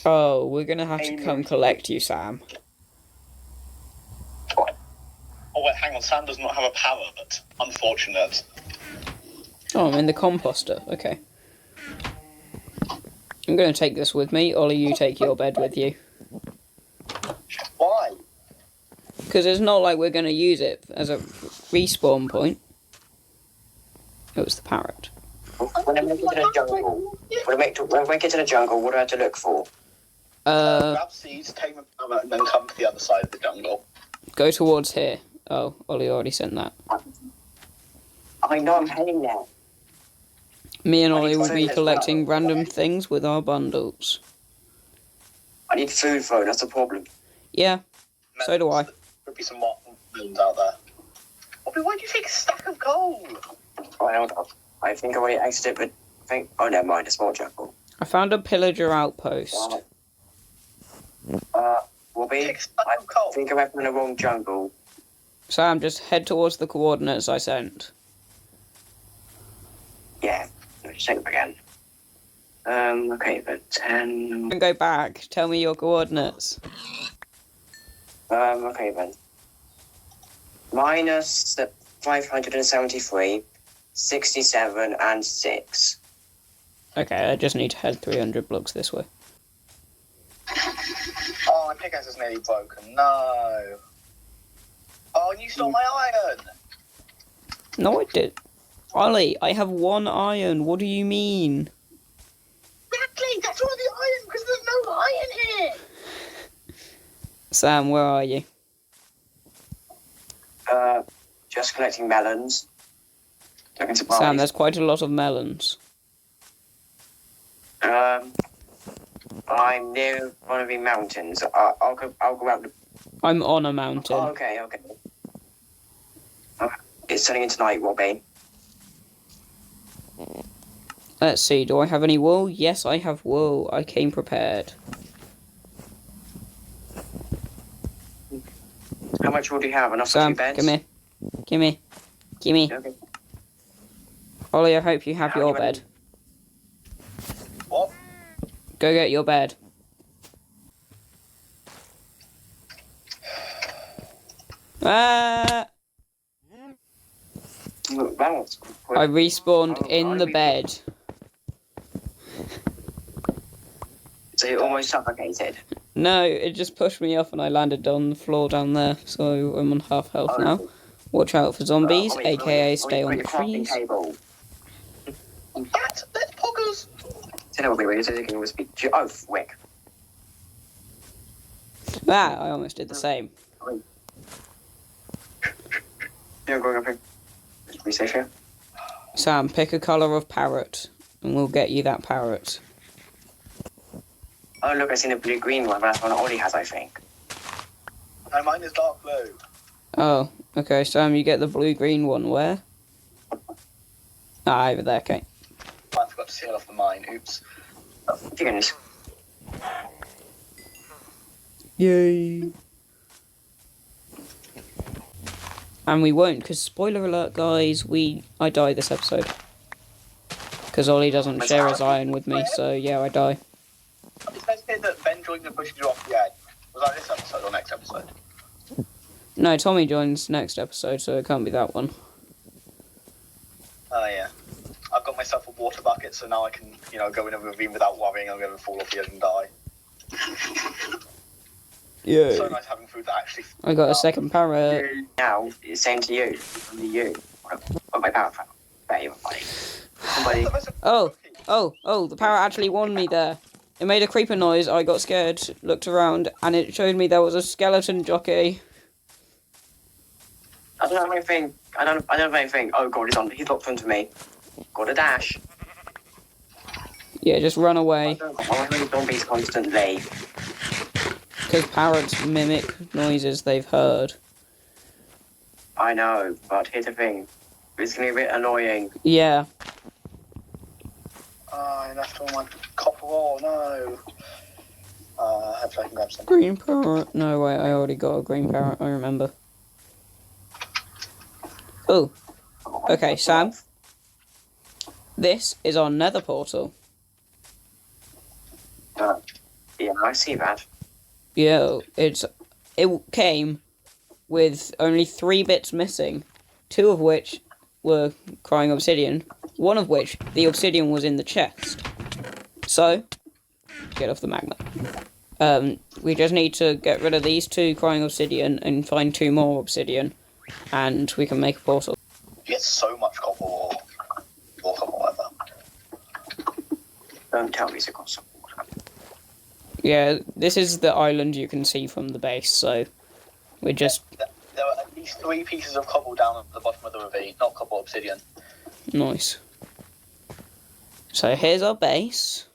Oh, we're gonna have to come collect you, Sam. Oh wait, hang on. Sam does not have a parrot. Unfortunate. Oh, I'm in the composter. Okay. I'm gonna take this with me. Ollie, you take your bed with you. Why? Because it's not like we're gonna use it as a respawn point. It was the parrot. When I make it to the jungle, when I make it to the jungle, what do I have to look for? Grab seeds, tame a parrot, and then come to the other side of the jungle. Go towards here. Oh, Ollie already sent that. I know I'm heading there. Me and Ollie will be collecting random things with our bundles. I need food though, that's the problem. Yeah, so do I. There'll be some more melons out there. Bobby, why'd you take a stack of gold? I think I already exited, but I think... Oh, never mind, a small jungle. I found a pillager outpost. Wobby, I think I went in the wrong jungle. Sam, just head towards the coordinates I sent. Yeah, let's check them again. Okay, but 10... Don't go back. Tell me your coordinates. Okay then. Minus 573, 67, and 6. Okay, I just need to head 300 blocks this way. Oh, my pickaxe is nearly broken. No. Oh, and you stole my iron. No, I did. Ollie, I have 1 iron. What do you mean? Exactly, that's all the iron, because there's no iron here. Sam, where are you? Just collecting melons. Looking to Sam, there's quite a lot of melons. I'm near one of the mountains. I'll go out the... I'm on a mountain. Oh, okay. It's turning into night, Robbie. Let's see, do I have any wool? Yes, I have wool. I came prepared. How much wool do you have? Enough Sam, for 2 beds? come here. Gimme. Okay. Ollie, I hope you have your bed. What? Go get your bed. Ah! I respawned in the bed. So you almost suffocated? No, it just pushed me off and I landed on the floor down there, so I'm on half health now. Watch out for zombies, aka stay on the trees. That's poggers. Oh, frick. Ah, I almost did the same. Yeah, going up here. Let's be safe here. Sam, pick a colour of parrot, and we'll get you that parrot. Oh, look, I seen a blue-green one, but that's one Ollie has, I think. No, mine is dark blue. Oh, okay, Sam, you get the blue-green one. Where? Ah, over there, okay. I forgot to seal off the mine. Oops. Oh, goodness. Yay. And we won't, because spoiler alert, guys, I die this episode. Because Ollie doesn't share his iron with me, so yeah, I die. It says here that Ben joined and pushed you off the edge. Was that this episode or next episode? No, Tommy joins next episode, so it can't be that one. Oh, yeah. I've got myself a water bucket, so now I can, go in a ravine without worrying I'm going to fall off the edge and die. Yeah. So nice having food that actually... I got a second parrot. Now, it's same to you. Only you. Got my power fan. Bet you were Somebody. Oh, the parrot actually warned me there. It made a creeper noise, I got scared, looked around, and it showed me there was a skeleton jockey. I don't have anything. I don't have anything. Oh god, he's locked onto me. Got a dash. Yeah, just run away. I'm hearing zombies constantly. Because parrots mimic noises they've heard. I know, but here's the thing. It's gonna be a bit annoying. Yeah. I left all my copper ore, no. Hopefully I can grab some. Green parrot. No, wait, I already got a green parrot, I remember. Oh. Okay, Sam. This is our nether portal. Yeah, I see that. Yeah, it came with only 3 bits missing, 2 of which were crying obsidian, 1 of which the obsidian was in the chest. So, get off the magma. We just need to get rid of these 2 crying obsidian and find 2 more obsidian, and we can make a portal. You get so much copper or copper, whatever. Don't tell me it's got some water. Yeah, this is the island you can see from the base, so we're just... There are at least 3 pieces of cobble down at the bottom of the ravine, not cobble, obsidian. Nice. So here's our base.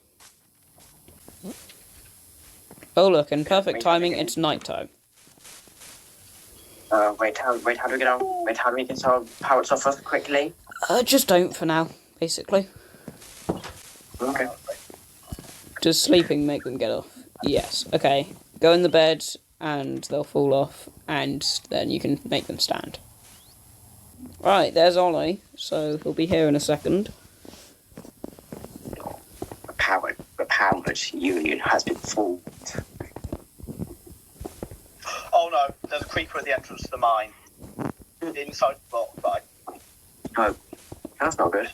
Oh look, and perfect timing, it's nighttime. Wait, how do we get on? Wait, how do we get our parrots off us quickly? Just don't for now, basically. Okay. Does sleeping make them get off? Yes. Okay. Go in the bed and they'll fall off, and then you can make them stand. Right, there's Ollie, so he'll be here in a second. The parrot union has been formed. Oh no, there's a creeper at the entrance to the mine. Inside the block, but No, that's not good.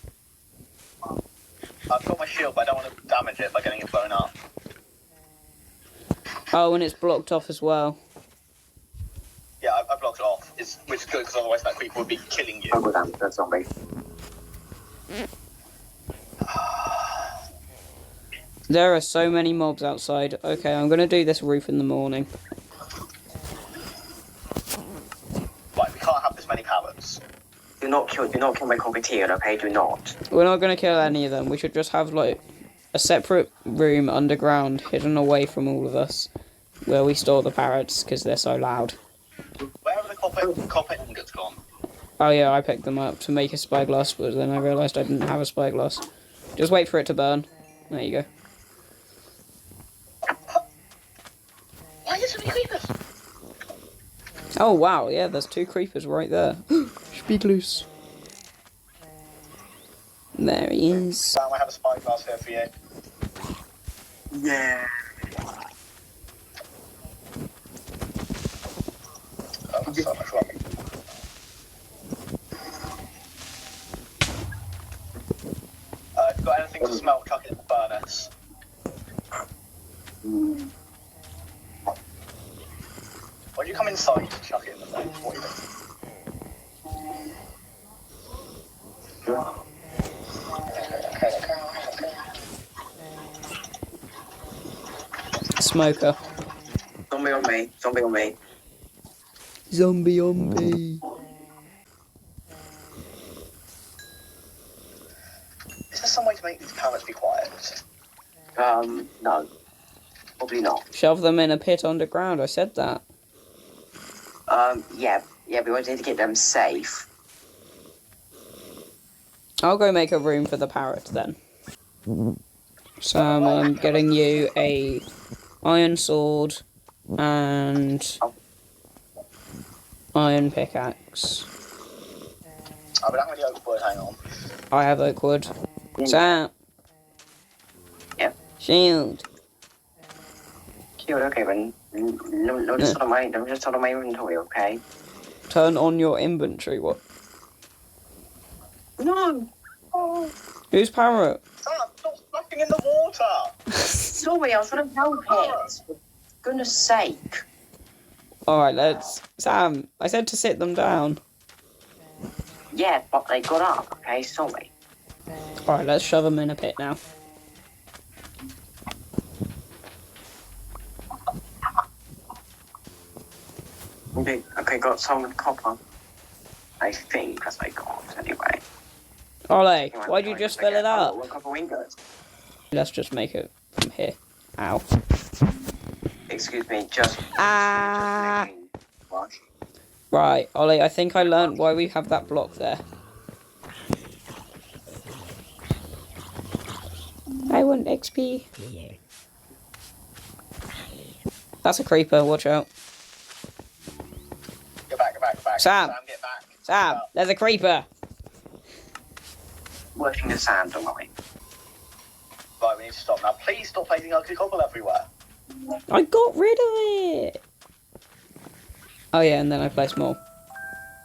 I've got my shield, but I don't want to damage it by getting it blown up. Oh, and it's blocked off as well. Yeah, I blocked it off, which is good, because otherwise that creeper would be killing you. I'll go down to that zombie. There are so many mobs outside. Okay, I'm going to do this roof in the morning. Right, we can't have this many parrots. Do not kill my competition, okay? Do not. We're not going to kill any of them. We should just have, like, a separate room underground, hidden away from all of us, where we store the parrots, because they're so loud. Where have the copper ingots gone? Oh yeah, I picked them up to make a spyglass, but then I realised I didn't have a spyglass. Just wait for it to burn. There you go. Why are there so many creepers? Oh wow, yeah, there's 2 creepers right there. Speak loose. There he is. Sam, I have a spyglass here for you. Yeah. Oh, that's so much fun. If you've got anything to smelt, chuck it in the furnace. Why'd you come inside to chuck it in the furnace? What are you doing? Smoker. Zombie on me. Zombie on me. Zombie on me. Is there some way to make these parrots be quiet? No. Probably not. Shove them in a pit underground, I said that. Yeah, we wanted to get them safe. I'll go make a room for the parrot then. Sam, I'm getting you a iron sword and iron pickaxe. I don't have any oak wood, hang on. I have oak wood. Sam. Yep. Shield. Cute, okay, but no, just out of my inventory, okay? Turn on your inventory. What? No! Oh, Who's parrot? Sam, stop splashing in the water! sorry, I was trying to help it. For goodness sake. Alright, let's... Sam, I said to sit them down. Yeah, but they got up, okay? Sorry. Alright, let's shove them in a pit now. Okay, got some copper. I think that's what I got, anyway. Ollie, why'd you just fill it up? Oh, copper ingots. Let's just make it from here. Ow. Excuse me, just... Ah! What? Right, Ollie, I think I learnt why we have that block there. I want XP. That's a creeper, watch out. Get back. Sam. Get back. Sam, there's a creeper. Working the sand, don't worry. Right, we need to stop now. Please stop placing ugly cobble everywhere. I got rid of it! Oh yeah, and then I placed more.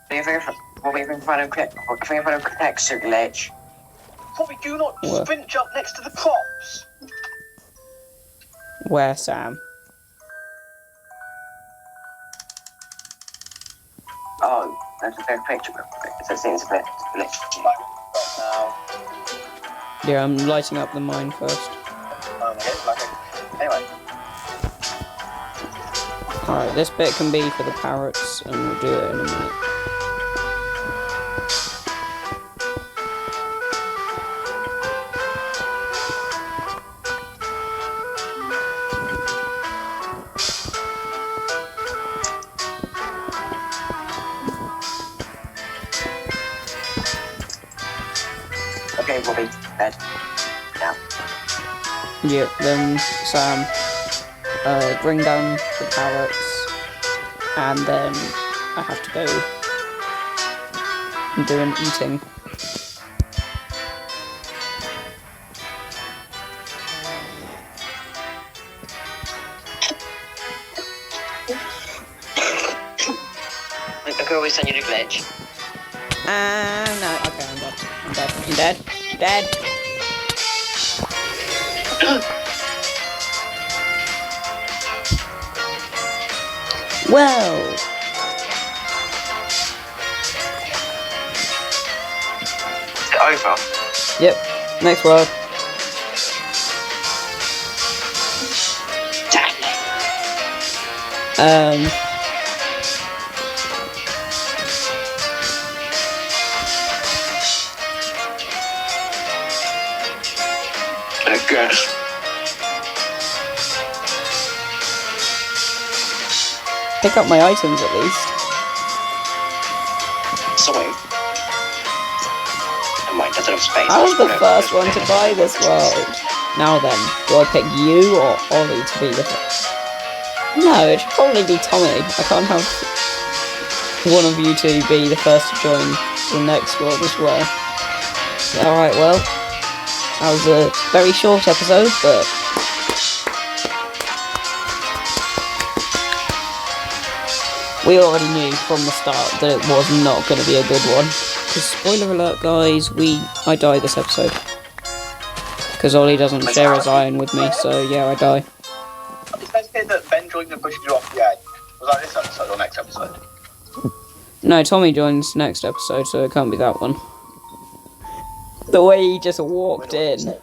We've in front of protection glitch. Probably do not What? sprint jump next to the crops. Where, Sam? Oh, that's a fair picture. It seems a bit glitch. Like, now. Yeah, I'm lighting up the mine first. Anyway. Alright, this bit can be for the parrots, and we'll do it in a minute. Okay, Robbie, bed. Now. Yep, then Sam, bring down the parrots, and then I have to go and do an eating. I could always send you the glitch. No, okay, I'm dead. I'm dead. You dead? You dead? Well. Is it over? Yep. Next world. Damn. Okay. Pick up my items at least. Sorry. Never mind, I don't have space. I was the first one to buy this world. Now then, do I pick you or Ollie to be the first? No, it should probably be Tommy. I can't have one of you two be the first to join the next world as well. Alright, well, that was a very short episode, but we already knew from the start that it was not going to be a good one. Because, spoiler alert, guys, I die this episode. Because Ollie doesn't share his iron with me, so yeah, I die. It says here that Ben joined and pushed you off the edge. Was that this episode or next episode? No, Tommy joins next episode, so it can't be that one. The way he just walked in.